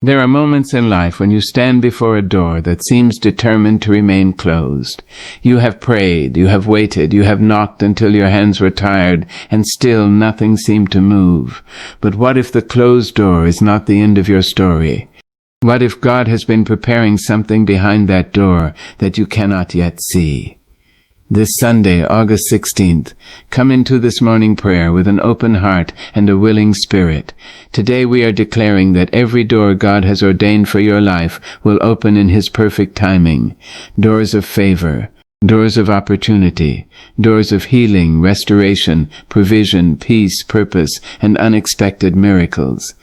There are moments in life when you stand before a door that seems determined to remain closed. You have prayed, you have waited, you have knocked until your hands were tired, and still nothing seemed to move. But what if the closed door is not the end of your story? What if God has been preparing something behind that door that you cannot yet see? This Sunday, August 16th, come into this morning prayer with an open heart and a willing spirit. Today we are declaring that every door God has ordained for your life will open in His perfect timing. Doors of favor, doors of opportunity, doors of healing, restoration, provision, peace, purpose, and unexpected miracles.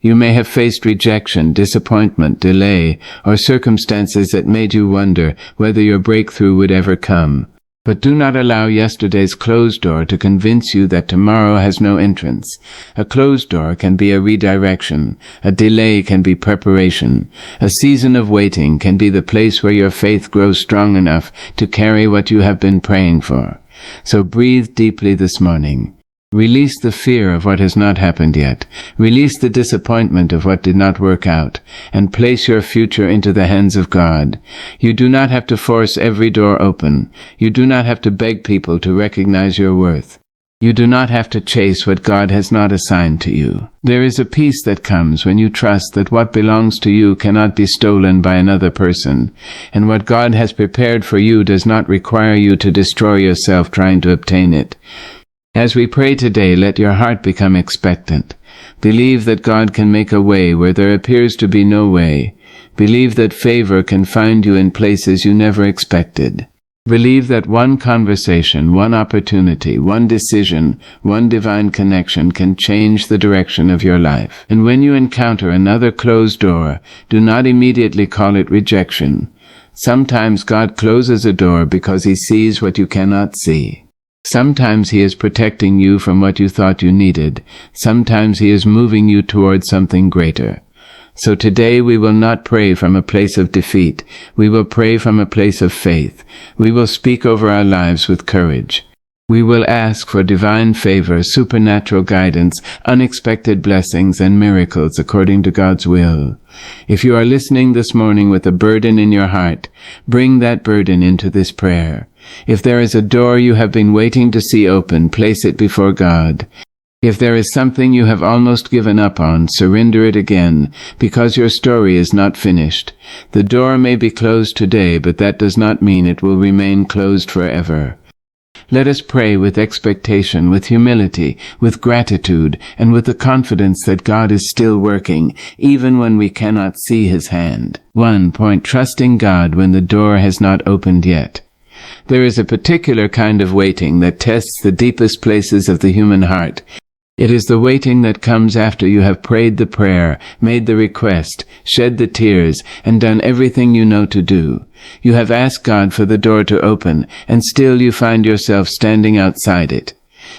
You may have faced rejection, disappointment, delay, or circumstances that made you wonder whether your breakthrough would ever come. But do not allow yesterday's closed door to convince you that tomorrow has no entrance. A closed door can be a redirection. A delay can be preparation. A season of waiting can be the place where your faith grows strong enough to carry what you have been praying for. So breathe deeply this morning. Release the fear of what has not happened yet. Release the disappointment of what did not work out, and place your future into the hands of God. You do not have to force every door open. You do not have to beg people to recognize your worth. You do not have to chase what God has not assigned to you. There is a peace that comes when you trust that what belongs to you cannot be stolen by another person, and what God has prepared for you does not require you to destroy yourself trying to obtain it. As we pray today, let your heart become expectant. Believe that God can make a way where there appears to be no way. Believe that favor can find you in places you never expected. Believe that one conversation, one opportunity, one decision, one divine connection can change the direction of your life. And when you encounter another closed door, do not immediately call it rejection. Sometimes God closes a door because He sees what you cannot see. Sometimes He is protecting you from what you thought you needed. Sometimes He is moving you towards something greater. So today we will not pray from a place of defeat. We will pray from a place of faith. We will speak over our lives with courage. We will ask for divine favor, supernatural guidance, unexpected blessings, and miracles according to God's will. If you are listening this morning with a burden in your heart, bring that burden into this prayer. If there is a door you have been waiting to see open, place it before God. If there is something you have almost given up on, surrender it again, because your story is not finished. The door may be closed today, but that does not mean it will remain closed forever. Let us pray with expectation, with humility, with gratitude, and with the confidence that God is still working, even when we cannot see His hand. 1. Trusting God when the door has not opened yet. There is a particular kind of waiting that tests the deepest places of the human heart. It is the waiting that comes after you have prayed the prayer, made the request, shed the tears, and done everything you know to do. You have asked God for the door to open, and still you find yourself standing outside it.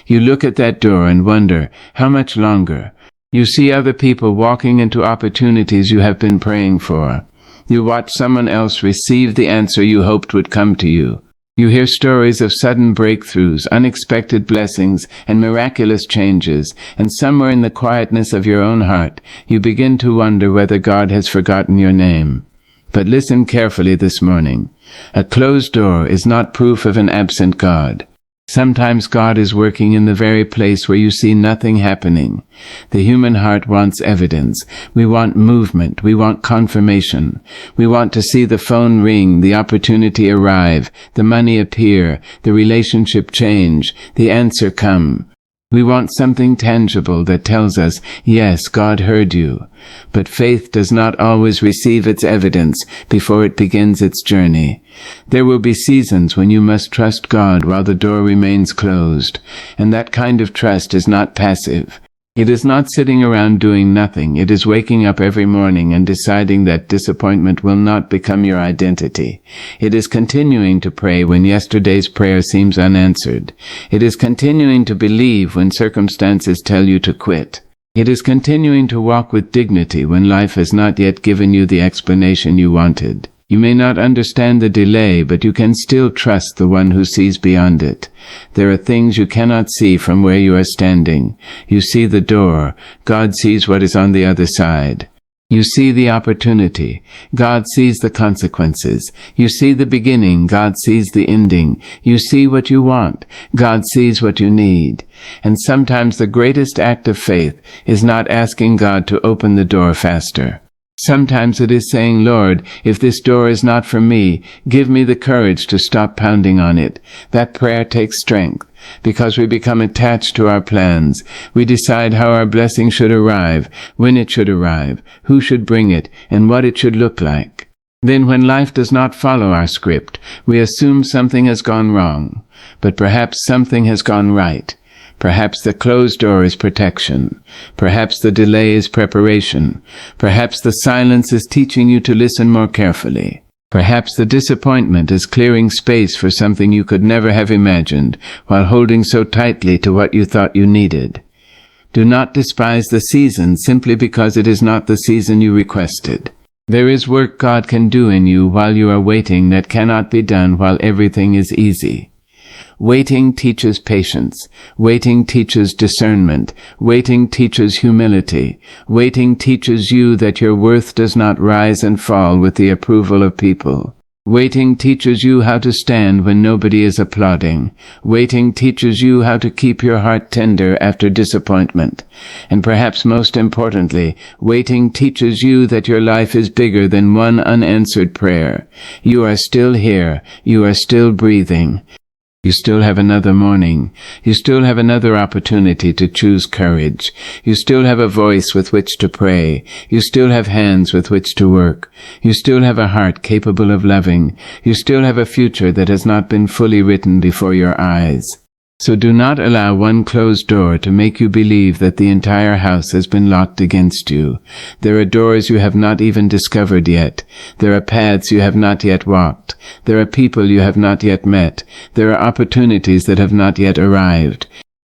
You look at that door and wonder, how much longer? You see other people walking into opportunities you have been praying for. You watch someone else receive the answer you hoped would come to you. You hear stories of sudden breakthroughs, unexpected blessings, and miraculous changes, and somewhere in the quietness of your own heart, you begin to wonder whether God has forgotten your name. But listen carefully this morning. A closed door is not proof of an absent God. Sometimes God is working in the very place where you see nothing happening. The human heart wants evidence. We want movement. We want confirmation. We want to see the phone ring, the opportunity arrive, the money appear, the relationship change, the answer come. We want something tangible that tells us, yes, God heard you. But faith does not always receive its evidence before it begins its journey. There will be seasons when you must trust God while the door remains closed, and that kind of trust is not passive. It is not sitting around doing nothing. It is waking up every morning and deciding that disappointment will not become your identity. It is continuing to pray when yesterday's prayer seems unanswered. It is continuing to believe when circumstances tell you to quit. It is continuing to walk with dignity when life has not yet given you the explanation you wanted. You may not understand the delay, but you can still trust the one who sees beyond it. There are things you cannot see from where you are standing. You see the door. God sees what is on the other side. You see the opportunity. God sees the consequences. You see the beginning. God sees the ending. You see what you want. God sees what you need. And sometimes the greatest act of faith is not asking God to open the door faster. Sometimes it is saying, Lord, if this door is not for me, give me the courage to stop pounding on it. That prayer takes strength, because we become attached to our plans. We decide how our blessing should arrive, when it should arrive, who should bring it, and what it should look like. Then when life does not follow our script, we assume something has gone wrong, but perhaps something has gone right. Perhaps the closed door is protection. Perhaps the delay is preparation. Perhaps the silence is teaching you to listen more carefully. Perhaps the disappointment is clearing space for something you could never have imagined while holding so tightly to what you thought you needed. Do not despise the season simply because it is not the season you requested. There is work God can do in you while you are waiting that cannot be done while everything is easy. Waiting teaches patience. Waiting teaches discernment. Waiting teaches humility. Waiting teaches you that your worth does not rise and fall with the approval of people. Waiting teaches you how to stand when nobody is applauding. Waiting teaches you how to keep your heart tender after disappointment. And perhaps most importantly, waiting teaches you that your life is bigger than one unanswered prayer. You are still here. You are still breathing. You still have another morning. You still have another opportunity to choose courage. You still have a voice with which to pray. You still have hands with which to work. You still have a heart capable of loving. You still have a future that has not been fully written before your eyes. So do not allow one closed door to make you believe that the entire house has been locked against you. There are doors you have not even discovered yet. There are paths you have not yet walked. There are people you have not yet met. There are opportunities that have not yet arrived.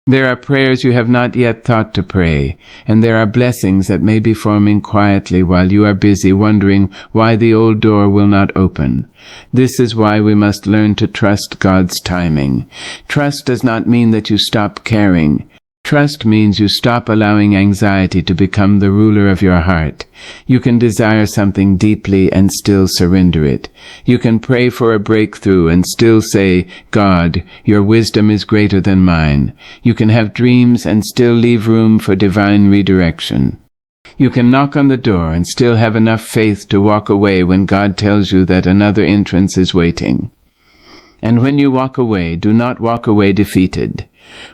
There are prayers you have not yet thought to pray, and there are blessings that may be forming quietly while you are busy wondering why the old door will not open. This is why we must learn to trust God's timing. Trust does not mean that you stop caring. Trust means you stop allowing anxiety to become the ruler of your heart. You can desire something deeply and still surrender it. You can pray for a breakthrough and still say, God, your wisdom is greater than mine. You can have dreams and still leave room for divine redirection. You can knock on the door and still have enough faith to walk away when God tells you that another entrance is waiting. And when you walk away, do not walk away defeated.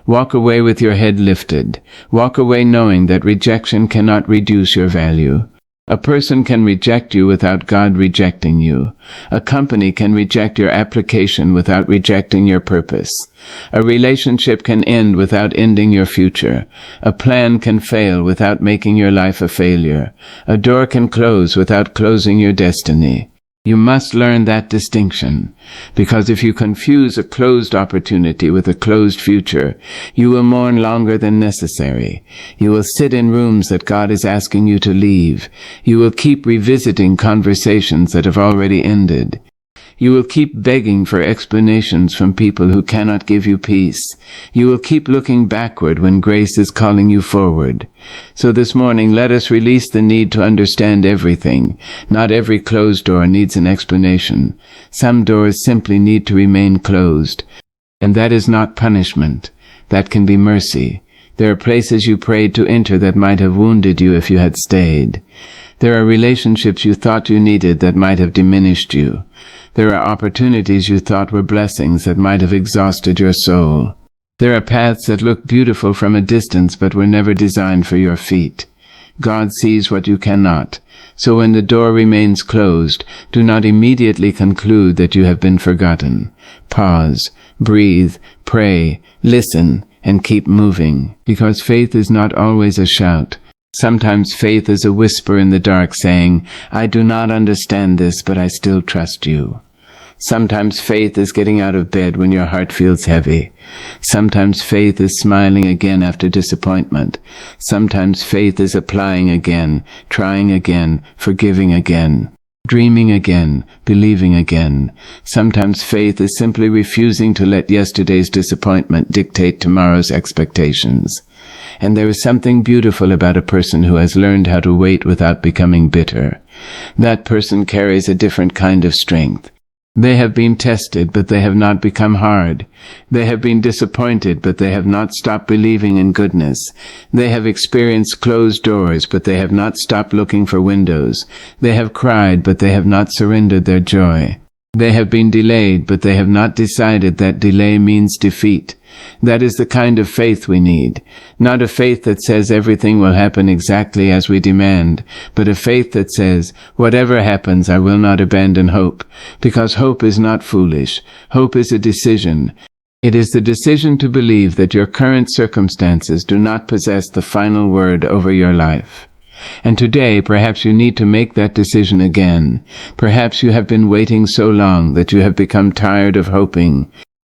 Walk away with your head lifted. Walk away knowing that rejection cannot reduce your value. A person can reject you without God rejecting you. A company can reject your application without rejecting your purpose. A relationship can end without ending your future. A plan can fail without making your life a failure. A door can close without closing your destiny. You must learn that distinction, because if you confuse a closed opportunity with a closed future, you will mourn longer than necessary. You will sit in rooms that God is asking you to leave. You will keep revisiting conversations that have already ended. You will keep begging for explanations from people who cannot give you peace. You will keep looking backward when grace is calling you forward. So this morning, let us release the need to understand everything. Not every closed door needs an explanation. Some doors simply need to remain closed. And that is not punishment. That can be mercy. There are places you prayed to enter that might have wounded you if you had stayed. There are relationships you thought you needed that might have diminished you. There are opportunities you thought were blessings that might have exhausted your soul. There are paths that look beautiful from a distance but were never designed for your feet. God sees what you cannot. So when the door remains closed, do not immediately conclude that you have been forgotten. Pause, breathe, pray, listen, and keep moving, because faith is not always a shout. Sometimes faith is a whisper in the dark saying, I do not understand this, but I still trust you. Sometimes faith is getting out of bed when your heart feels heavy. Sometimes faith is smiling again after disappointment. Sometimes faith is applying again, trying again, forgiving again, dreaming again, believing again. Sometimes faith is simply refusing to let yesterday's disappointment dictate tomorrow's expectations. And there is something beautiful about a person who has learned how to wait without becoming bitter. That person carries a different kind of strength. They have been tested, but they have not become hard. They have been disappointed, but they have not stopped believing in goodness. They have experienced closed doors, but they have not stopped looking for windows. They have cried, but they have not surrendered their joy. They have been delayed, but they have not decided that delay means defeat. That is the kind of faith we need. Not a faith that says everything will happen exactly as we demand, but a faith that says, whatever happens, I will not abandon hope. Because hope is not foolish. Hope is a decision. It is the decision to believe that your current circumstances do not possess the final word over your life. And today, perhaps you need to make that decision again. Perhaps you have been waiting so long that you have become tired of hoping.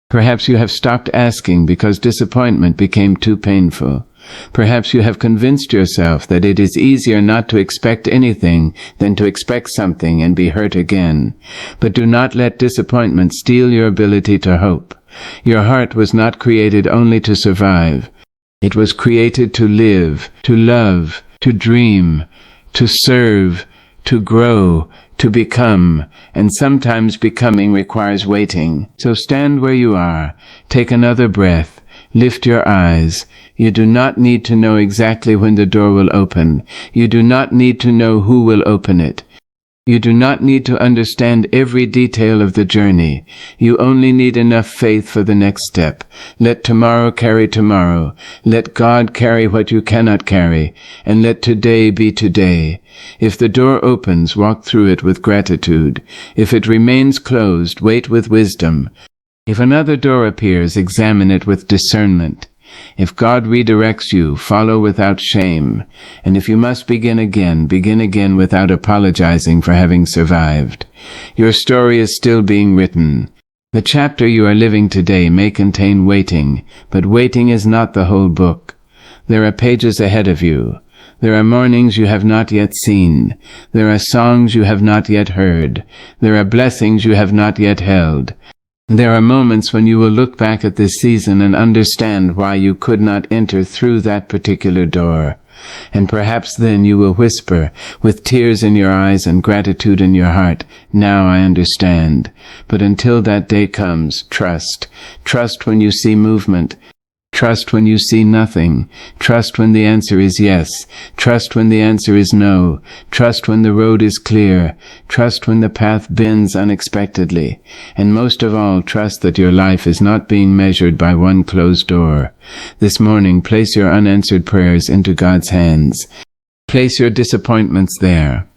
Perhaps you have stopped asking because disappointment became too painful. Perhaps you have convinced yourself that it is easier not to expect anything than to expect something and be hurt again. But do not let disappointment steal your ability to hope. Your heart was not created only to survive. It was created to live, to love, to dream, to serve, to grow, to become, and sometimes becoming requires waiting. So stand where you are, take another breath, lift your eyes. You do not need to know exactly when the door will open. You do not need to know who will open it. You do not need to understand every detail of the journey. You only need enough faith for the next step. Let tomorrow carry tomorrow. Let God carry what you cannot carry. And let today be today. If the door opens, walk through it with gratitude. If it remains closed, wait with wisdom. If another door appears, examine it with discernment. If God redirects you, follow without shame. And if you must begin again without apologizing for having survived. Your story is still being written. The chapter you are living today may contain waiting, but waiting is not the whole book. There are pages ahead of you. There are mornings you have not yet seen. There are songs you have not yet heard. There are blessings you have not yet held. There are moments when you will look back at this season and understand why you could not enter through that particular door. And perhaps then you will whisper, with tears in your eyes and gratitude in your heart, now I understand. But until that day comes, trust. Trust when you see movement. Trust when you see nothing. Trust when the answer is yes. Trust when the answer is no. Trust when the road is clear. Trust when the path bends unexpectedly. And most of all, trust that your life is not being measured by one closed door. This morning, place your unanswered prayers into God's hands. Place your disappointments there.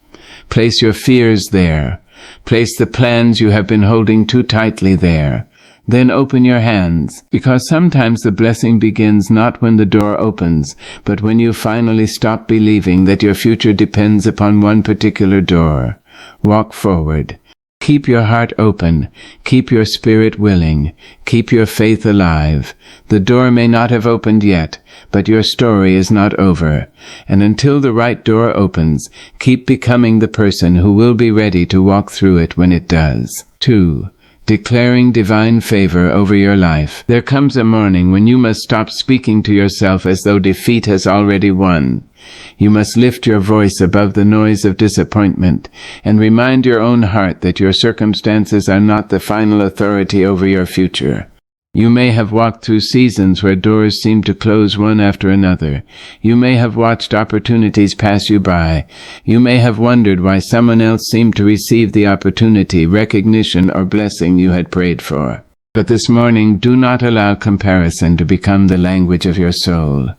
Place your fears there. Place the plans you have been holding too tightly there. Then open your hands, because sometimes the blessing begins not when the door opens, but when you finally stop believing that your future depends upon one particular door. Walk forward. Keep your heart open. Keep your spirit willing. Keep your faith alive. The door may not have opened yet, but your story is not over. And until the right door opens, keep becoming the person who will be ready to walk through it when it does. 2. Declaring divine favor over your life. There comes a morning when you must stop speaking to yourself as though defeat has already won. You must lift your voice above the noise of disappointment and remind your own heart that your circumstances are not the final authority over your future. You may have walked through seasons where doors seemed to close one after another. You may have watched opportunities pass you by. You may have wondered why someone else seemed to receive the opportunity, recognition, or blessing you had prayed for. But this morning, do not allow comparison to become the language of your soul.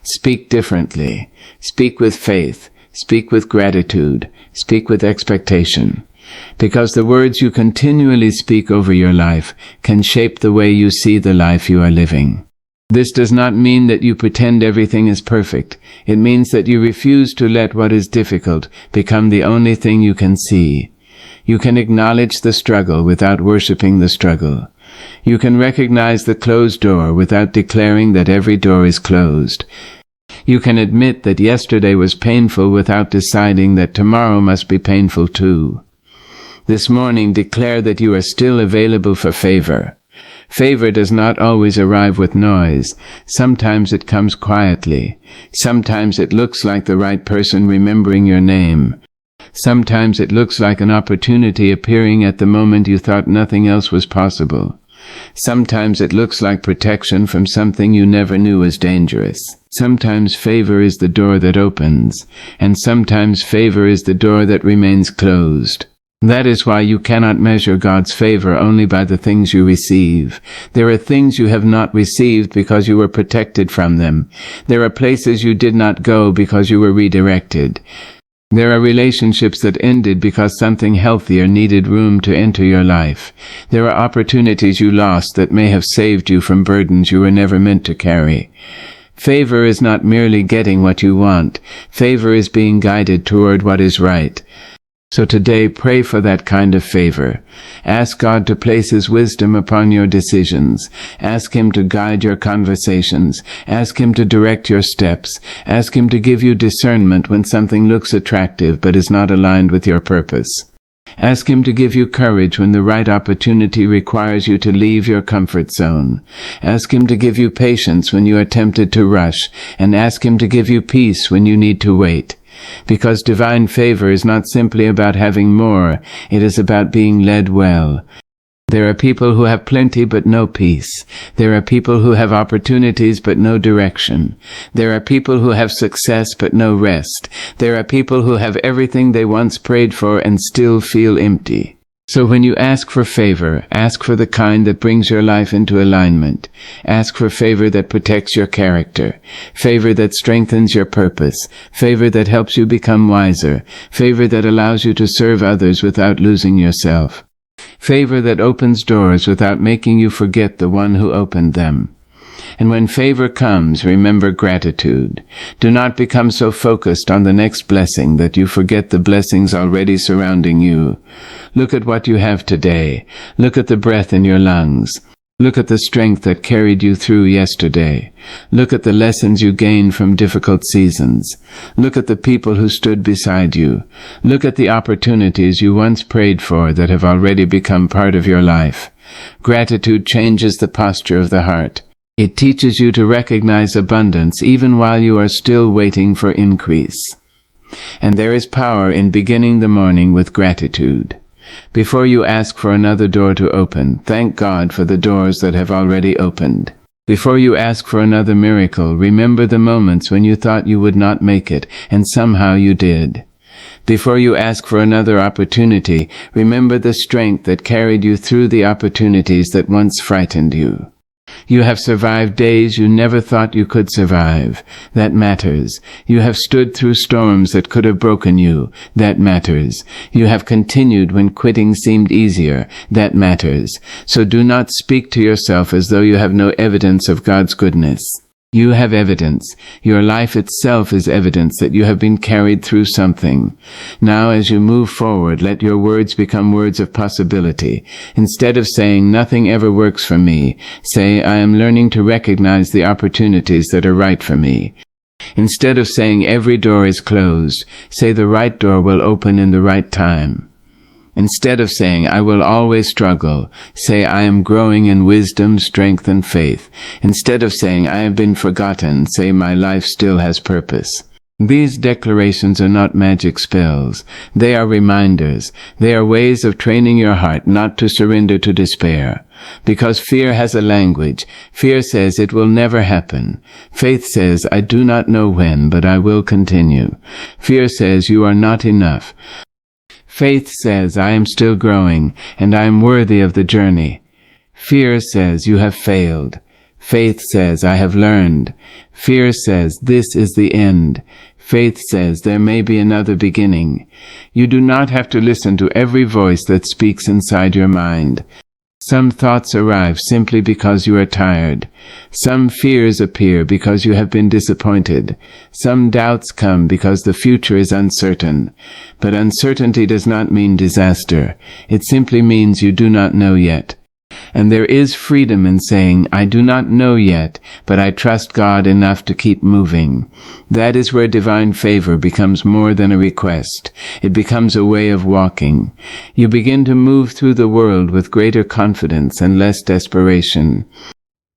Speak differently. Speak with faith. Speak with gratitude. Speak with expectation. Because the words you continually speak over your life can shape the way you see the life you are living. This does not mean that you pretend everything is perfect. It means that you refuse to let what is difficult become the only thing you can see. You can acknowledge the struggle without worshiping the struggle. You can recognize the closed door without declaring that every door is closed. You can admit that yesterday was painful without deciding that tomorrow must be painful too. This morning, declare that you are still available for favor. Favor does not always arrive with noise. Sometimes it comes quietly. Sometimes it looks like the right person remembering your name. Sometimes it looks like an opportunity appearing at the moment you thought nothing else was possible. Sometimes it looks like protection from something you never knew was dangerous. Sometimes favor is the door that opens, and sometimes favor is the door that remains closed. That is why you cannot measure God's favor only by the things you receive. There are things you have not received because you were protected from them. There are places you did not go because you were redirected. There are relationships that ended because something healthier needed room to enter your life. There are opportunities you lost that may have saved you from burdens you were never meant to carry. Favor is not merely getting what you want. Favor is being guided toward what is right. So today, pray for that kind of favor. Ask God to place His wisdom upon your decisions. Ask Him to guide your conversations. Ask Him to direct your steps. Ask Him to give you discernment when something looks attractive but is not aligned with your purpose. Ask Him to give you courage when the right opportunity requires you to leave your comfort zone. Ask Him to give you patience when you are tempted to rush, and ask Him to give you peace when you need to wait. Because divine favor is not simply about having more, it is about being led well. There are people who have plenty but no peace. There are people who have opportunities but no direction. There are people who have success but no rest. There are people who have everything they once prayed for and still feel empty. So when you ask for favor, ask for the kind that brings your life into alignment. Ask for favor that protects your character, favor that strengthens your purpose, favor that helps you become wiser, favor that allows you to serve others without losing yourself, favor that opens doors without making you forget the one who opened them. And when favor comes, remember gratitude. Do not become so focused on the next blessing that you forget the blessings already surrounding you. Look at what you have today. Look at the breath in your lungs. Look at the strength that carried you through yesterday. Look at the lessons you gained from difficult seasons. Look at the people who stood beside you. Look at the opportunities you once prayed for that have already become part of your life. Gratitude changes the posture of the heart. It teaches you to recognize abundance even while you are still waiting for increase. And there is power in beginning the morning with gratitude. Before you ask for another door to open, thank God for the doors that have already opened. Before you ask for another miracle, remember the moments when you thought you would not make it, and somehow you did. Before you ask for another opportunity, remember the strength that carried you through the opportunities that once frightened you. You have survived days you never thought you could survive. That matters. You have stood through storms that could have broken you. That matters. You have continued when quitting seemed easier. That matters. So do not speak to yourself as though you have no evidence of God's goodness. You have evidence. Your life itself is evidence that you have been carried through something. Now, as you move forward, let your words become words of possibility. Instead of saying, "Nothing ever works for me," say, "I am learning to recognize the opportunities that are right for me." Instead of saying, "Every door is closed," say, "The right door will open in the right time." Instead of saying, "I will always struggle," say, "I am growing in wisdom, strength, and faith." Instead of saying, "I have been forgotten," say, "My life still has purpose." These declarations are not magic spells. They are reminders. They are ways of training your heart not to surrender to despair. Because fear has a language. Fear says it will never happen. Faith says, "I do not know when, but I will continue." Fear says, "You are not enough." Faith says, "I am still growing, and I am worthy of the journey." Fear says, "You have failed." Faith says, "I have learned." Fear says, "This is the end." Faith says, "There may be another beginning." You do not have to listen to every voice that speaks inside your mind. Some thoughts arrive simply because you are tired. Some fears appear because you have been disappointed. Some doubts come because the future is uncertain. But uncertainty does not mean disaster. It simply means you do not know yet. And there is freedom in saying, I do not know yet, but I trust God enough to keep moving. That is where divine favor becomes more than a request. It becomes a way of walking. You begin to move through the world with greater confidence and less desperation.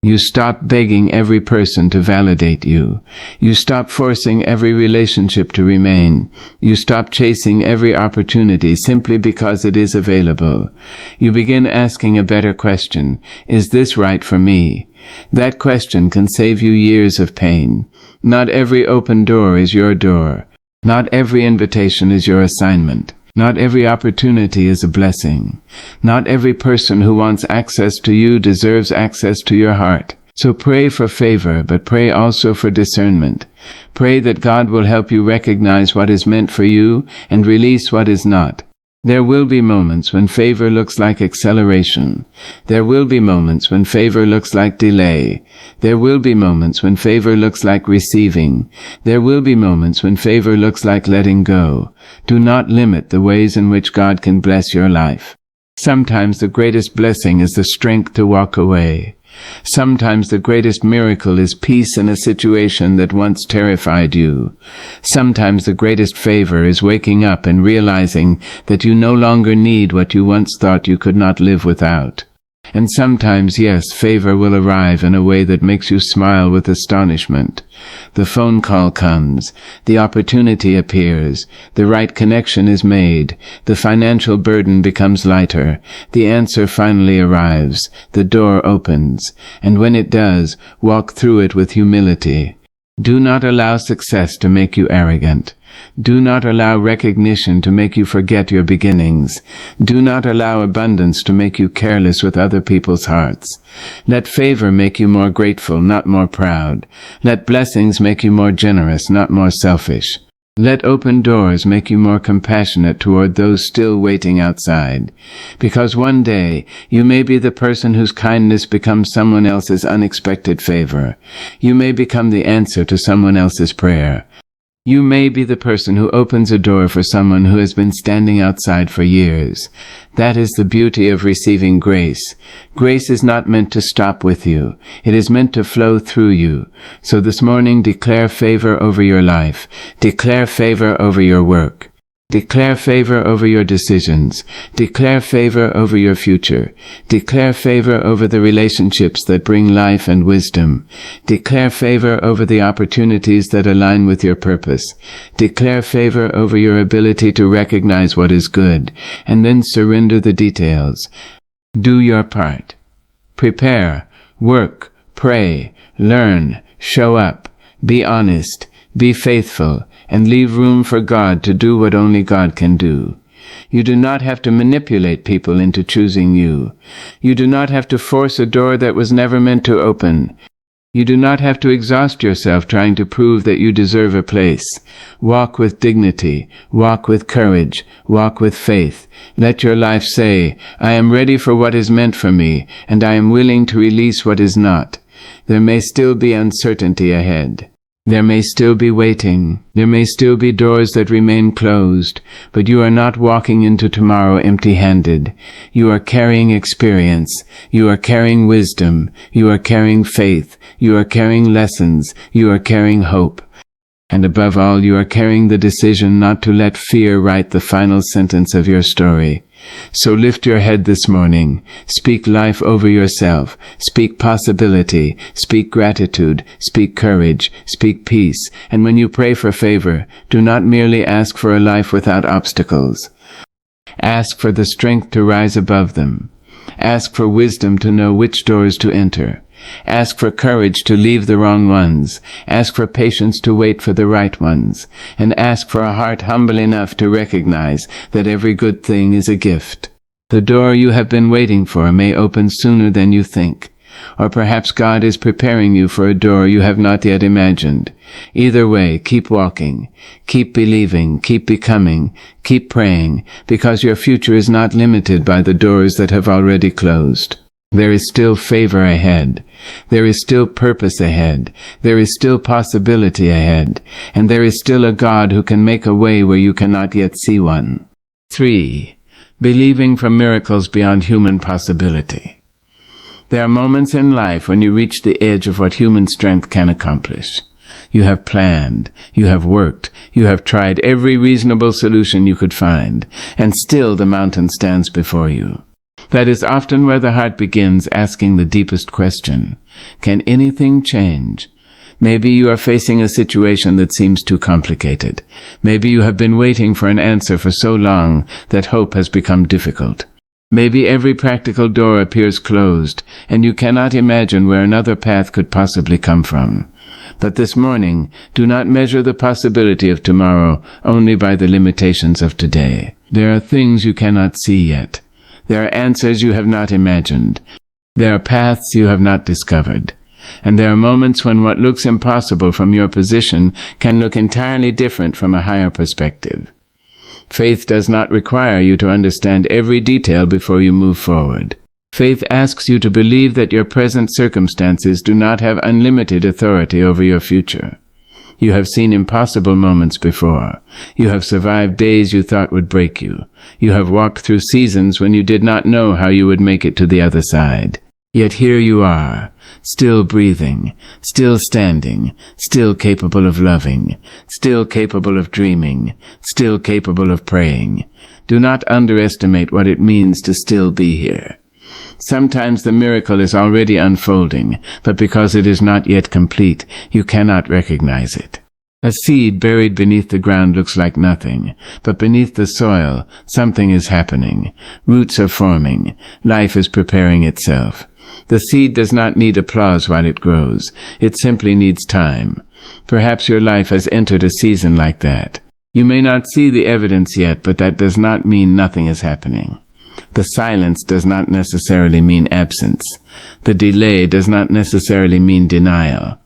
You stop begging every person to validate you. You stop forcing every relationship to remain. You stop chasing every opportunity simply because it is available. You begin asking a better question. Is this right for me? That question can save you years of pain. Not every open door is your door. Not every invitation is your assignment. Not every opportunity is a blessing. Not every person who wants access to you deserves access to your heart. So pray for favor, but pray also for discernment. Pray that God will help you recognize what is meant for you and release what is not. There will be moments when favor looks like acceleration. There will be moments when favor looks like delay. There will be moments when favor looks like receiving. There will be moments when favor looks like letting go. Do not limit the ways in which God can bless your life. Sometimes the greatest blessing is the strength to walk away. Sometimes the greatest miracle is peace in a situation that once terrified you. Sometimes the greatest favor is waking up and realizing that you no longer need what you once thought you could not live without. And sometimes, yes, favor will arrive in a way that makes you smile with astonishment. The phone call comes, the opportunity appears, the right connection is made, the financial burden becomes lighter, the answer finally arrives, the door opens, and when it does, walk through it with humility. Do not allow success to make you arrogant. Do not allow recognition to make you forget your beginnings. Do not allow abundance to make you careless with other people's hearts. Let favor make you more grateful, not more proud. Let blessings make you more generous, not more selfish. Let open doors make you more compassionate toward those still waiting outside. Because one day, you may be the person whose kindness becomes someone else's unexpected favor. You may become the answer to someone else's prayer. You may be the person who opens a door for someone who has been standing outside for years. That is the beauty of receiving grace. Grace is not meant to stop with you. It is meant to flow through you. So this morning, declare favor over your life. Declare favor over your work. Declare favor over your decisions. Declare favor over your future. Declare favor over the relationships that bring life and wisdom. Declare favor over the opportunities that align with your purpose. Declare favor over your ability to recognize what is good, and then surrender the details. Do your part. Prepare, work, pray, learn, show up, be honest, be faithful, and leave room for God to do what only God can do. You do not have to manipulate people into choosing you. You do not have to force a door that was never meant to open. You do not have to exhaust yourself trying to prove that you deserve a place. Walk with dignity. Walk with courage. Walk with faith. Let your life say, I am ready for what is meant for me, and I am willing to release what is not. There may still be uncertainty ahead. There may still be waiting. There may still be doors that remain closed, but you are not walking into tomorrow empty-handed. You are carrying experience. You are carrying wisdom. You are carrying faith. You are carrying lessons. You are carrying hope. And above all, you are carrying the decision not to let fear write the final sentence of your story. So lift your head this morning. Speak life over yourself. Speak possibility. Speak gratitude. Speak courage. Speak peace. And when you pray for favor, do not merely ask for a life without obstacles. Ask for the strength to rise above them. Ask for wisdom to know which doors to enter. Ask for courage to leave the wrong ones. Ask for patience to wait for the right ones. And ask for a heart humble enough to recognize that every good thing is a gift. The door you have been waiting for may open sooner than you think. Or perhaps God is preparing you for a door you have not yet imagined. Either way, keep walking. Keep believing. Keep becoming. Keep praying, because your future is not limited by the doors that have already closed. There is still favor ahead. There is still purpose ahead. There is still possibility ahead. And there is still a God who can make a way where you cannot yet see one. 3. Believing for miracles beyond human possibility. There are moments in life when you reach the edge of what human strength can accomplish. You have planned, you have worked, you have tried every reasonable solution you could find, and still the mountain stands before you. That is often where the heart begins asking the deepest question. Can anything change? Maybe you are facing a situation that seems too complicated. Maybe you have been waiting for an answer for so long that hope has become difficult. Maybe every practical door appears closed, and you cannot imagine where another path could possibly come from. But this morning, do not measure the possibility of tomorrow only by the limitations of today. There are things you cannot see yet. There are answers you have not imagined. There are paths you have not discovered. And there are moments when what looks impossible from your position can look entirely different from a higher perspective. Faith does not require you to understand every detail before you move forward. Faith asks you to believe that your present circumstances do not have unlimited authority over your future. You have seen impossible moments before. You have survived days you thought would break you. You have walked through seasons when you did not know how you would make it to the other side. Yet here you are, still breathing, still standing, still capable of loving, still capable of dreaming, still capable of praying. Do not underestimate what it means to still be here. Sometimes the miracle is already unfolding, but because it is not yet complete, you cannot recognize it. A seed buried beneath the ground looks like nothing, but beneath the soil, something is happening. Roots are forming. Life is preparing itself. The seed does not need applause while it grows. It simply needs time. Perhaps your life has entered a season like that. You may not see the evidence yet, but that does not mean nothing is happening. The silence does not necessarily mean absence. The delay does not necessarily mean denial.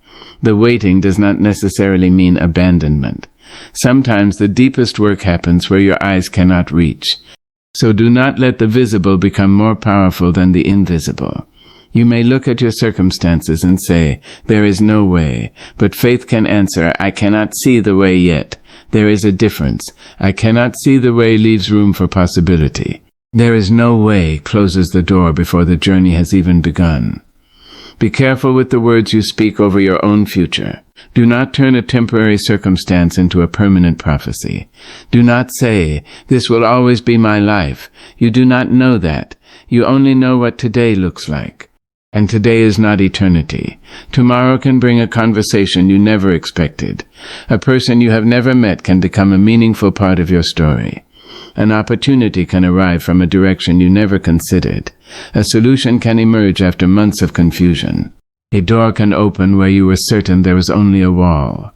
The waiting does not necessarily mean abandonment. Sometimes the deepest work happens where your eyes cannot reach. So do not let the visible become more powerful than the invisible. You may look at your circumstances and say, there is no way, but faith can answer, I cannot see the way yet. There is a difference. I cannot see the way leaves room for possibility. There is no way closes the door before the journey has even begun. Be careful with the words you speak over your own future. Do not turn a temporary circumstance into a permanent prophecy. Do not say, this will always be my life. You do not know that. You only know what today looks like. And today is not eternity. Tomorrow can bring a conversation you never expected. A person you have never met can become a meaningful part of your story. An opportunity can arrive from a direction you never considered. A solution can emerge after months of confusion. A door can open where you were certain there was only a wall.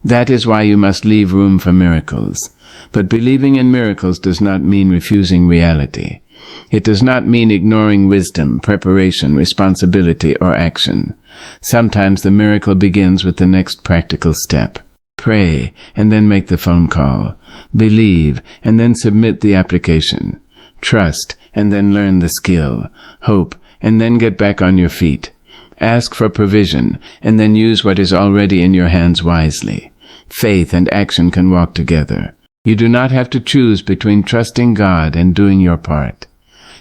That is why you must leave room for miracles. But believing in miracles does not mean refusing reality. It does not mean ignoring wisdom, preparation, responsibility, or action. Sometimes the miracle begins with the next practical step. Pray, and then make the phone call. Believe, and then submit the application. Trust, and then learn the skill. Hope, and then get back on your feet. Ask for provision, and then use what is already in your hands wisely. Faith and action can walk together. You do not have to choose between trusting God and doing your part.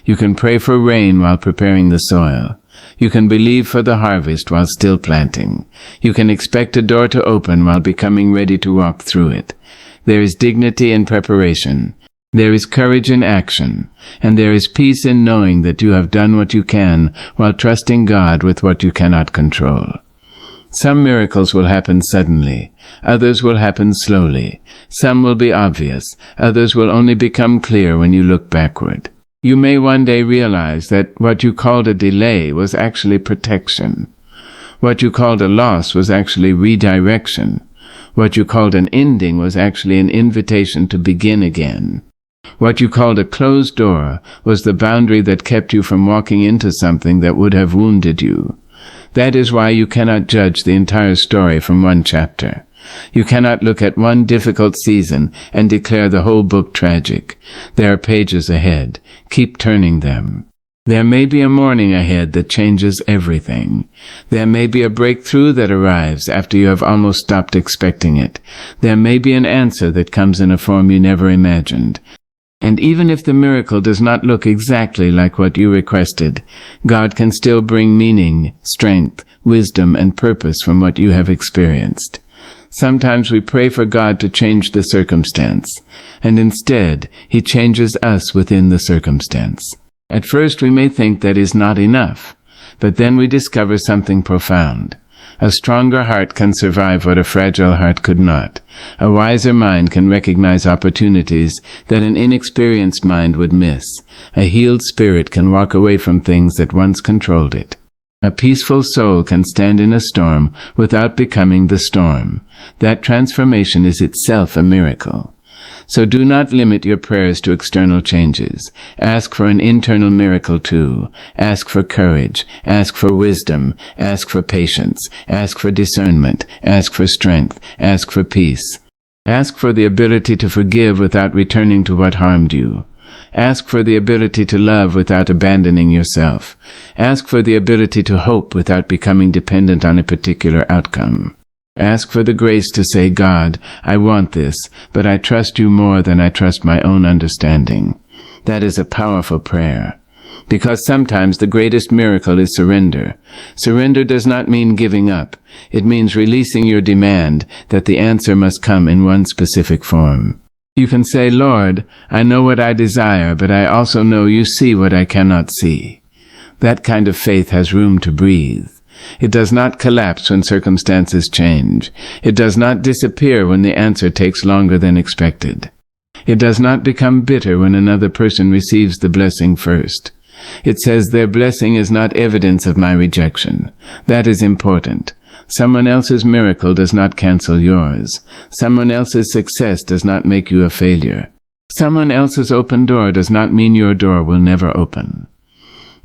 You can pray for rain while preparing the soil. You can believe for the harvest while still planting. You can expect a door to open while becoming ready to walk through it. There is dignity in preparation. There is courage in action. And there is peace in knowing that you have done what you can while trusting God with what you cannot control. Some miracles will happen suddenly. Others will happen slowly. Some will be obvious. Others will only become clear when you look backward. You may one day realize that what you called a delay was actually protection. What you called a loss was actually redirection. What you called an ending was actually an invitation to begin again. What you called a closed door was the boundary that kept you from walking into something that would have wounded you. That is why you cannot judge the entire story from one chapter. You cannot look at one difficult season and declare the whole book tragic. There are pages ahead. Keep turning them. There may be a morning ahead that changes everything. There may be a breakthrough that arrives after you have almost stopped expecting it. There may be an answer that comes in a form you never imagined. And even if the miracle does not look exactly like what you requested, God can still bring meaning, strength, wisdom, and purpose from what you have experienced. Sometimes we pray for God to change the circumstance, and instead, He changes us within the circumstance. At first we may think that is not enough, but then we discover something profound. A stronger heart can survive what a fragile heart could not. A wiser mind can recognize opportunities that an inexperienced mind would miss. A healed spirit can walk away from things that once controlled it. A peaceful soul can stand in a storm without becoming the storm. That transformation is itself a miracle. So do not limit your prayers to external changes. Ask for an internal miracle too. Ask for courage. Ask for wisdom. Ask for patience. Ask for discernment. Ask for strength. Ask for peace. Ask for the ability to forgive without returning to what harmed you. Ask for the ability to love without abandoning yourself. Ask for the ability to hope without becoming dependent on a particular outcome. Ask for the grace to say, God, I want this, but I trust you more than I trust my own understanding. That is a powerful prayer. Because sometimes the greatest miracle is surrender. Surrender does not mean giving up. It means releasing your demand that the answer must come in one specific form. You can say, Lord, I know what I desire, but I also know you see what I cannot see. That kind of faith has room to breathe. It does not collapse when circumstances change. It does not disappear when the answer takes longer than expected. It does not become bitter when another person receives the blessing first. It says their blessing is not evidence of my rejection. That is important. Someone else's miracle does not cancel yours. Someone else's success does not make you a failure. Someone else's open door does not mean your door will never open.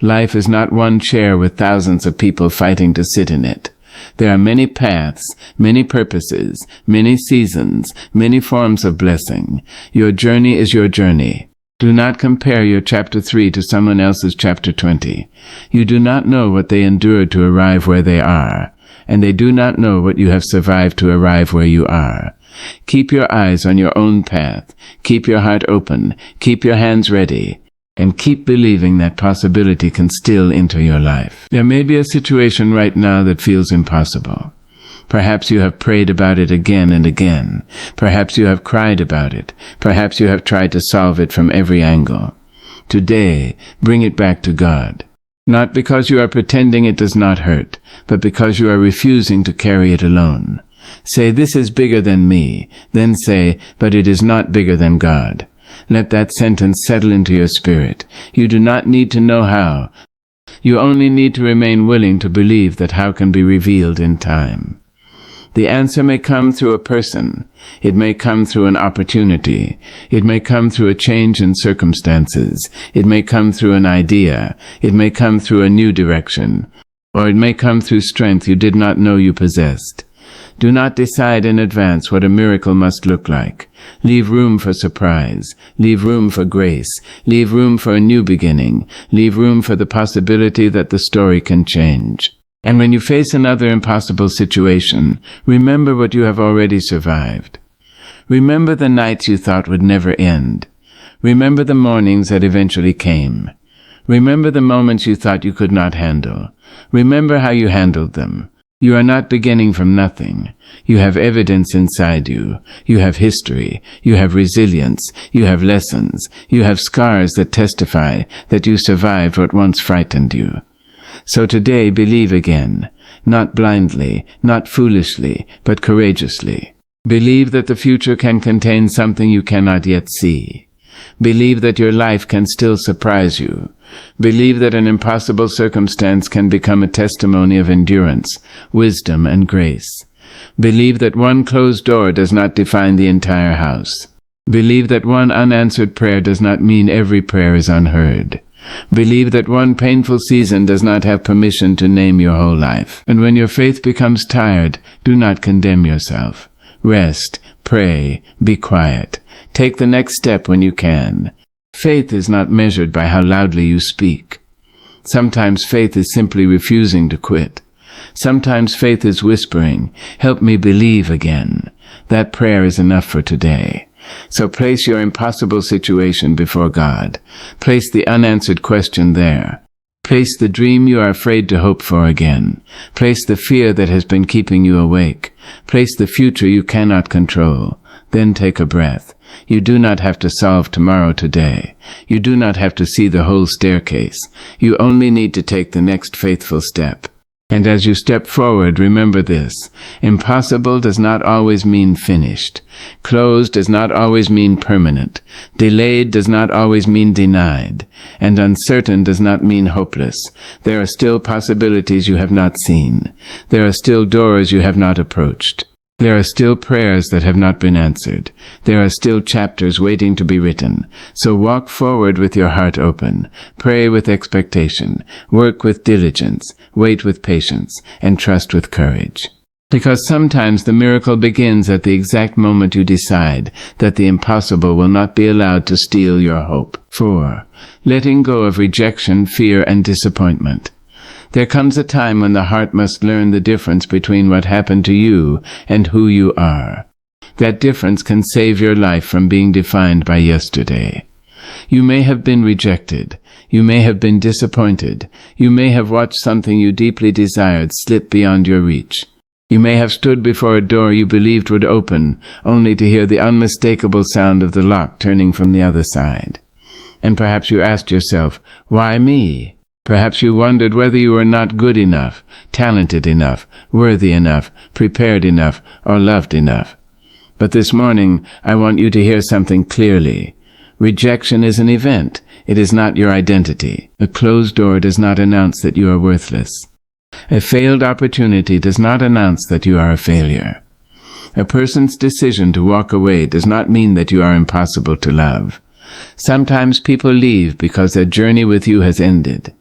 Life is not one chair with thousands of people fighting to sit in it. There are many paths, many purposes, many seasons, many forms of blessing. Your journey is your journey. Do not compare your chapter 3 to someone else's chapter 20. You do not know what they endured to arrive where they are, and they do not know what you have survived to arrive where you are. Keep your eyes on your own path. Keep your heart open. Keep your hands ready. And keep believing that possibility can still enter your life. There may be a situation right now that feels impossible. Perhaps you have prayed about it again and again. Perhaps you have cried about it. Perhaps you have tried to solve it from every angle. Today, bring it back to God. Not because you are pretending it does not hurt, but because you are refusing to carry it alone. Say, this is bigger than me. Then say, but it is not bigger than God. Let that sentence settle into your spirit. You do not need to know how. You only need to remain willing to believe that how can be revealed in time. The answer may come through a person. It may come through an opportunity. It may come through a change in circumstances. It may come through an idea. It may come through a new direction. Or it may come through strength you did not know you possessed. Do not decide in advance what a miracle must look like. Leave room for surprise. Leave room for grace. Leave room for a new beginning. Leave room for the possibility that the story can change. And when you face another impossible situation, remember what you have already survived. Remember the nights you thought would never end. Remember the mornings that eventually came. Remember the moments you thought you could not handle. Remember how you handled them. You are not beginning from nothing. You have evidence inside you. You have history. You have resilience. You have lessons. You have scars that testify that you survived what once frightened you. So today, believe again, not blindly, not foolishly, but courageously. Believe that the future can contain something you cannot yet see. Believe that your life can still surprise you. Believe that an impossible circumstance can become a testimony of endurance, wisdom, and grace. Believe that one closed door does not define the entire house. Believe that one unanswered prayer does not mean every prayer is unheard. Believe that one painful season does not have permission to name your whole life. And when your faith becomes tired, do not condemn yourself. Rest, pray, be quiet. Take the next step when you can. Faith is not measured by how loudly you speak. Sometimes faith is simply refusing to quit. Sometimes faith is whispering, help me believe again. That prayer is enough for today. So place your impossible situation before God. Place the unanswered question there. Place the dream you are afraid to hope for again. Place the fear that has been keeping you awake. Place the future you cannot control. Then take a breath. You do not have to solve tomorrow today. You do not have to see the whole staircase. You only need to take the next faithful step. And as you step forward, remember this. Impossible does not always mean finished. Closed does not always mean permanent. Delayed does not always mean denied. And uncertain does not mean hopeless. There are still possibilities you have not seen. There are still doors you have not approached. There are still prayers that have not been answered. There are still chapters waiting to be written. So walk forward with your heart open. Pray with expectation. Work with diligence. Wait with patience. And trust with courage. Because sometimes the miracle begins at the exact moment you decide that the impossible will not be allowed to steal your hope. 4. Letting go of rejection, fear, and disappointment. There comes a time when the heart must learn the difference between what happened to you and who you are. That difference can save your life from being defined by yesterday. You may have been rejected. You may have been disappointed. You may have watched something you deeply desired slip beyond your reach. You may have stood before a door you believed would open, only to hear the unmistakable sound of the lock turning from the other side. And perhaps you asked yourself, why me? Perhaps you wondered whether you were not good enough, talented enough, worthy enough, prepared enough, or loved enough. But this morning, I want you to hear something clearly. Rejection is an event. It is not your identity. A closed door does not announce that you are worthless. A failed opportunity does not announce that you are a failure. A person's decision to walk away does not mean that you are impossible to love. Sometimes people leave because their journey with you has ended.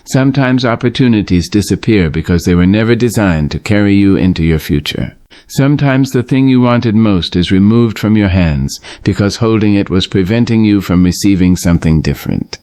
Sometimes opportunities disappear because they were never designed to carry you into your future. Sometimes the thing you wanted most is removed from your hands because holding it was preventing you from receiving something different.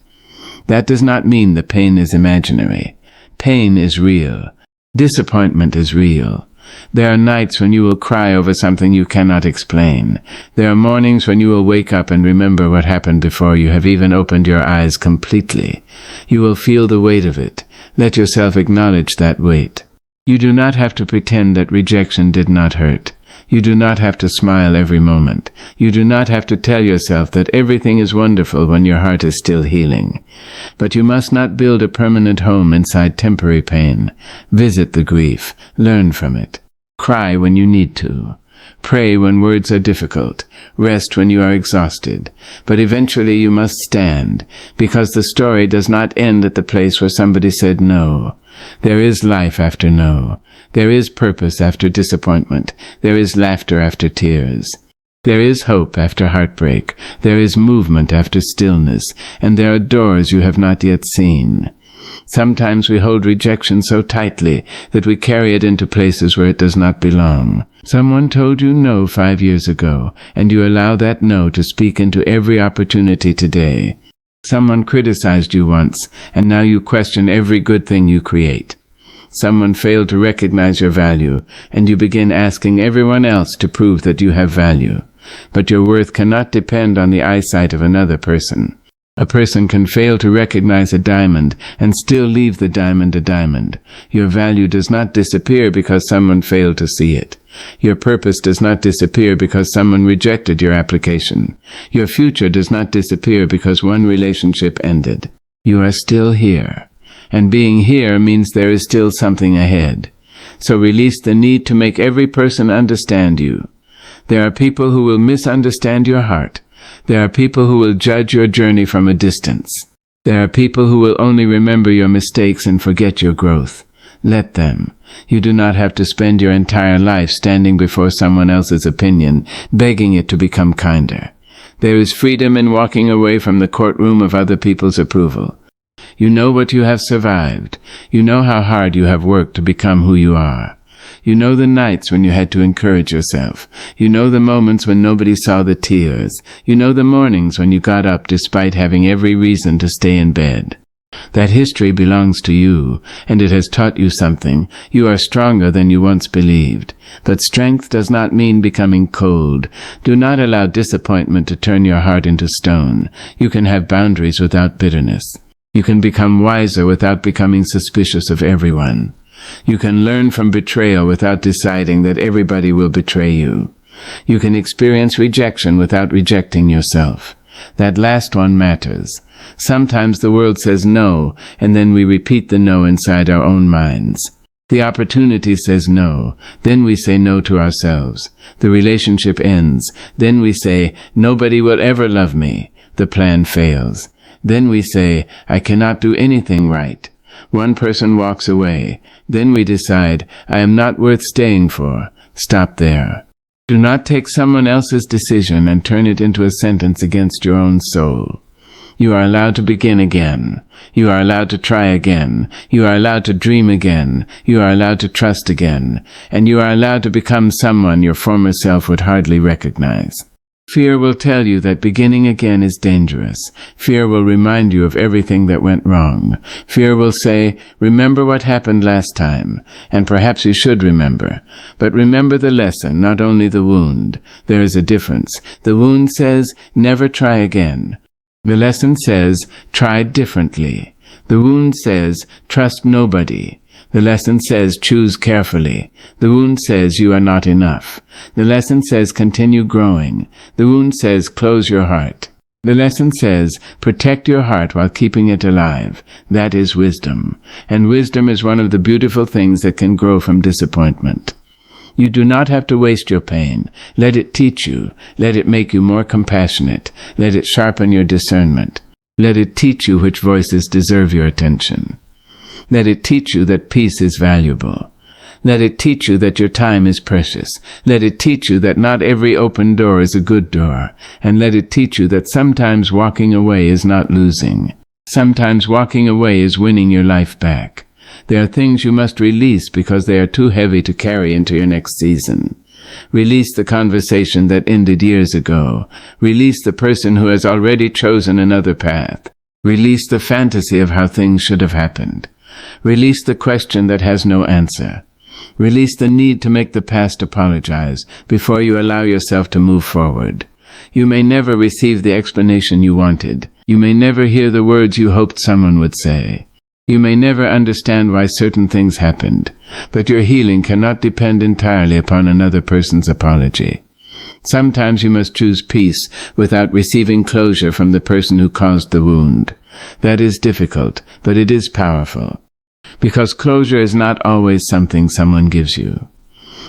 That does not mean the pain is imaginary. Pain is real. Disappointment is real. There are nights when you will cry over something you cannot explain. There are mornings when you will wake up and remember what happened before you have even opened your eyes completely. You will feel the weight of it. Let yourself acknowledge that weight. You do not have to pretend that rejection did not hurt. You do not have to smile every moment. You do not have to tell yourself that everything is wonderful when your heart is still healing. But you must not build a permanent home inside temporary pain. Visit the grief. Learn from it. Cry when you need to. Pray when words are difficult. Rest when you are exhausted. But eventually you must stand, because the story does not end at the place where somebody said no. There is life after no. There is purpose after disappointment. There is laughter after tears. There is hope after heartbreak. There is movement after stillness. And there are doors you have not yet seen. Sometimes we hold rejection so tightly that we carry it into places where it does not belong. Someone told you no 5 years ago, and you allow that no to speak into every opportunity today. Someone criticized you once, and now you question every good thing you create. Someone failed to recognize your value, and you begin asking everyone else to prove that you have value. But your worth cannot depend on the eyesight of another person. A person can fail to recognize a diamond and still leave the diamond a diamond. Your value does not disappear because someone failed to see it. Your purpose does not disappear because someone rejected your application. Your future does not disappear because one relationship ended. You are still here. And being here means there is still something ahead. So release the need to make every person understand you. There are people who will misunderstand your heart. There are people who will judge your journey from a distance. There are people who will only remember your mistakes and forget your growth. Let them. You do not have to spend your entire life standing before someone else's opinion, begging it to become kinder. There is freedom in walking away from the courtroom of other people's approval. You know what you have survived. You know how hard you have worked to become who you are. You know the nights when you had to encourage yourself. You know the moments when nobody saw the tears. You know the mornings when you got up despite having every reason to stay in bed. That history belongs to you, and it has taught you something. You are stronger than you once believed. But strength does not mean becoming cold. Do not allow disappointment to turn your heart into stone. You can have boundaries without bitterness. You can become wiser without becoming suspicious of everyone. You can learn from betrayal without deciding that everybody will betray you. You can experience rejection without rejecting yourself. That last one matters. Sometimes the world says no, and then we repeat the no inside our own minds. The opportunity says no, then we say no to ourselves. The relationship ends, then we say, nobody will ever love me. The plan fails. Then we say, I cannot do anything right. One person walks away. Then we decide, I am not worth staying for. Stop there. Do not take someone else's decision and turn it into a sentence against your own soul. You are allowed to begin again. You are allowed to try again. You are allowed to dream again. You are allowed to trust again. And you are allowed to become someone your former self would hardly recognize. Fear will tell you that beginning again is dangerous. Fear will remind you of everything that went wrong. Fear will say, remember what happened last time. And perhaps you should remember. But remember the lesson, not only the wound. There is a difference. The wound says, never try again. The lesson says, try differently. The wound says, trust nobody. The lesson says, choose carefully. The wound says, you are not enough. The lesson says, continue growing. The wound says, close your heart. The lesson says, protect your heart while keeping it alive. That is wisdom. And wisdom is one of the beautiful things that can grow from disappointment. You do not have to waste your pain. Let it teach you. Let it make you more compassionate. Let it sharpen your discernment. Let it teach you which voices deserve your attention. Let it teach you that peace is valuable. Let it teach you that your time is precious. Let it teach you that not every open door is a good door. And let it teach you that sometimes walking away is not losing. Sometimes walking away is winning your life back. There are things you must release because they are too heavy to carry into your next season. Release the conversation that ended years ago. Release the person who has already chosen another path. Release the fantasy of how things should have happened. Release the question that has no answer. Release the need to make the past apologize before you allow yourself to move forward. You may never receive the explanation you wanted. You may never hear the words you hoped someone would say. You may never understand why certain things happened, but your healing cannot depend entirely upon another person's apology. Sometimes you must choose peace without receiving closure from the person who caused the wound. That is difficult, but it is powerful. Because closure is not always something someone gives you.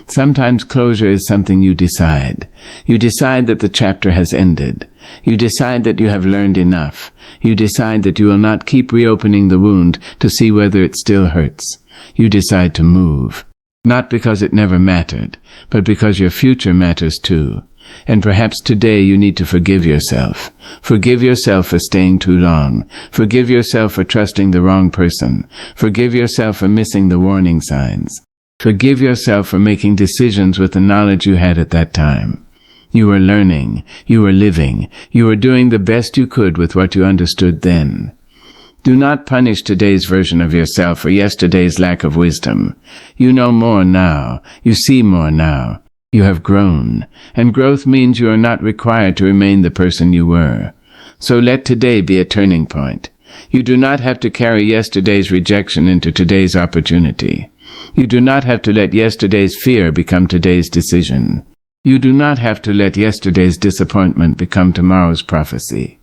Sometimes closure is something you decide. You decide that the chapter has ended. You decide that you have learned enough. You decide that you will not keep reopening the wound to see whether it still hurts. You decide to move. Not because it never mattered, but because your future matters too. And perhaps today you need to forgive yourself. Forgive yourself for staying too long. Forgive yourself for trusting the wrong person. Forgive yourself for missing the warning signs. Forgive yourself for making decisions with the knowledge you had at that time. You were learning. You were living. You were doing the best you could with what you understood then. Do not punish today's version of yourself for yesterday's lack of wisdom. You know more now. You see more now. You have grown, and growth means you are not required to remain the person you were. So let today be a turning point. You do not have to carry yesterday's rejection into today's opportunity. You do not have to let yesterday's fear become today's decision. You do not have to let yesterday's disappointment become tomorrow's prophecy.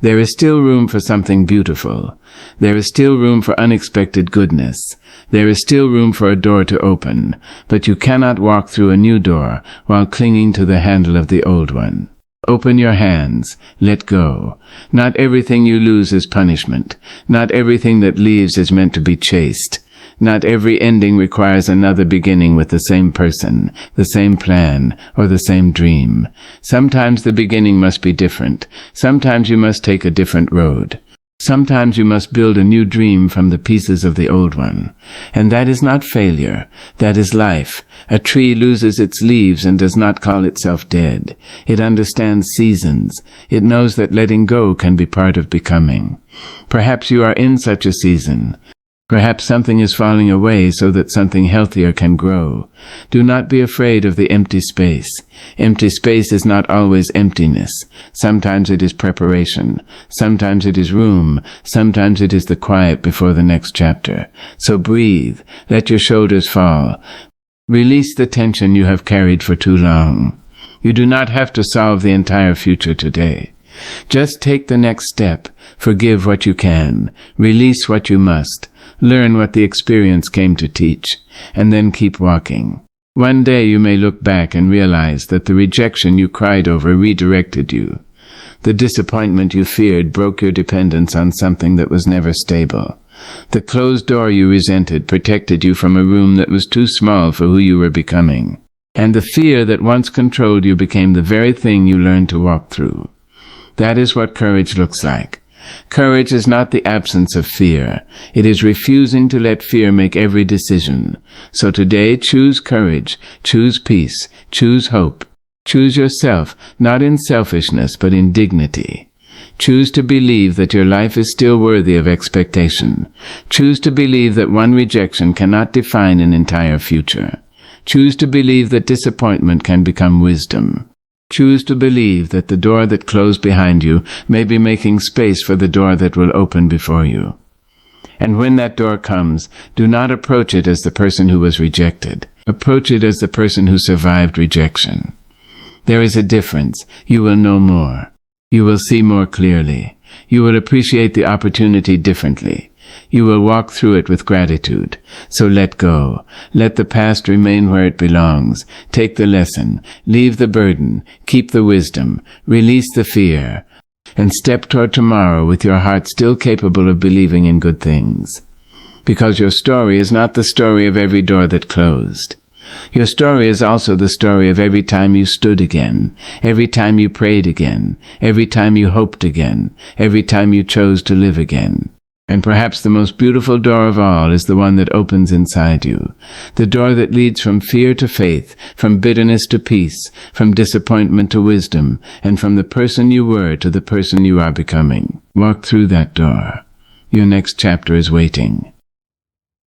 There is still room for something beautiful. There is still room for unexpected goodness. There is still room for a door to open, but you cannot walk through a new door while clinging to the handle of the old one. Open your hands. Let go. Not everything you lose is punishment. Not everything that leaves is meant to be chased. Not every ending requires another beginning with the same person, the same plan, or the same dream. Sometimes the beginning must be different. Sometimes you must take a different road. Sometimes you must build a new dream from the pieces of the old one. And that is not failure. That is life. A tree loses its leaves and does not call itself dead. It understands seasons. It knows that letting go can be part of becoming. Perhaps you are in such a season. Perhaps something is falling away so that something healthier can grow. Do not be afraid of the empty space. Empty space is not always emptiness. Sometimes it is preparation. Sometimes it is room. Sometimes it is the quiet before the next chapter. So breathe. Let your shoulders fall. Release the tension you have carried for too long. You do not have to solve the entire future today. Just take the next step. Forgive what you can. Release what you must. Learn what the experience came to teach, and then keep walking. One day you may look back and realize that the rejection you cried over redirected you. The disappointment you feared broke your dependence on something that was never stable. The closed door you resented protected you from a room that was too small for who you were becoming. And the fear that once controlled you became the very thing you learned to walk through. That is what courage looks like. Courage is not the absence of fear. It is refusing to let fear make every decision. So today, choose courage, choose peace, choose hope. Choose yourself, not in selfishness, but in dignity. Choose to believe that your life is still worthy of expectation. Choose to believe that one rejection cannot define an entire future. Choose to believe that disappointment can become wisdom. Choose to believe that the door that closed behind you may be making space for the door that will open before you. And when that door comes, do not approach it as the person who was rejected. Approach it as the person who survived rejection. There is a difference. You will know more. You will see more clearly. You will appreciate the opportunity differently. You will walk through it with gratitude. So let go. Let the past remain where it belongs. Take the lesson. Leave the burden. Keep the wisdom. Release the fear. And step toward tomorrow with your heart still capable of believing in good things. Because your story is not the story of every door that closed. Your story is also the story of every time you stood again, every time you prayed again, every time you hoped again, every time you chose to live again. And perhaps the most beautiful door of all is the one that opens inside you, the door that leads from fear to faith, from bitterness to peace, from disappointment to wisdom, and from the person you were to the person you are becoming. Walk through that door. Your next chapter is waiting.